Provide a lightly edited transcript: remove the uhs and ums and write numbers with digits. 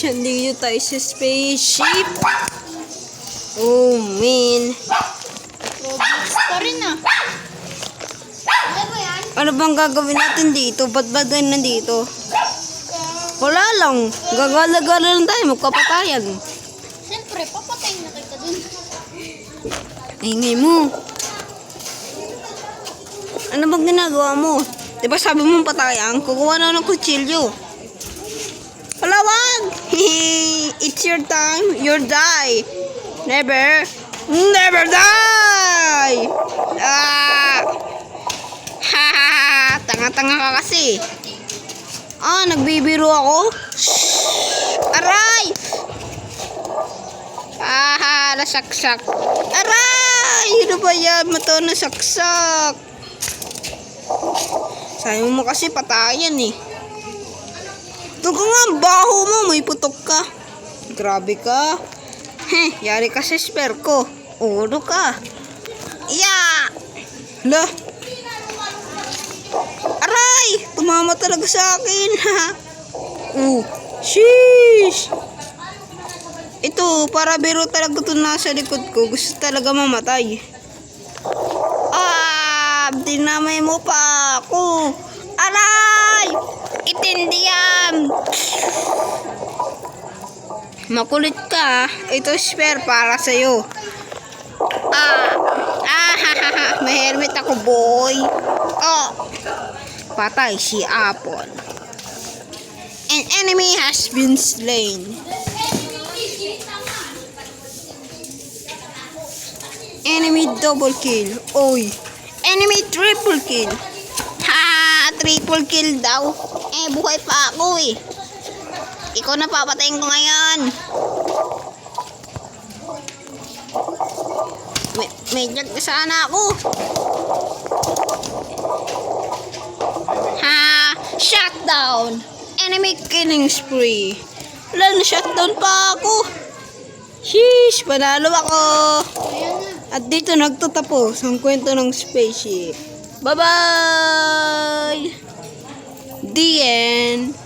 Nandito tayo sa spaceship. Oh, man. Roblox pa rin ah. Ano ba yan? Ano bang gagawin natin dito? Ba't ba tayo nandito? Wala lang. Gagala-gala lang tayo. Magkapatayan. Siyempre, papatayin na kita dun. Ingay mo. Ano bang ginagawa mo? Diba sabi mo patayan? Kukuha na ng kutsilyo. Wala, wag! It's your time. You'll die. Never die! Ah! Ha ha ha! Tanga-tanga ka kasi. Ah, nagbibiro ako? Shhh! Aray! Ah, nasaksak. Aray! Ano ba yan? Mata na saksak. Sabi mo kasi patayan eh. Ito ka nga, baho mo. May putok ka. Grabe ka. Yari ka sa spare ko. Ulo ka. Yeah! Hala. Aray! Tumama talaga sa akin. Sheesh! Ito, para biro talaga ito nasa likod ko. Gusto talaga mamatay. Dinamay mo pa ako. Aray! Itindi yan. Makulit ka. Ito spare para sa'yo. May helmet ako, boy. Oh. Patay si Apple. An enemy has been slain. Enemy double kill. Oy. Enemy triple kill. Ha! Triple kill daw. Buhay pa ako eh. Ikaw na papatayin ko ngayon. May jag sana ako. Ha! Shutdown. Enemy killing spree. Wala na, shutdown pa ako. Sheesh! Panalo ako. At dito nagtatapos ang kwento ng spaceship. Bye-bye! The end.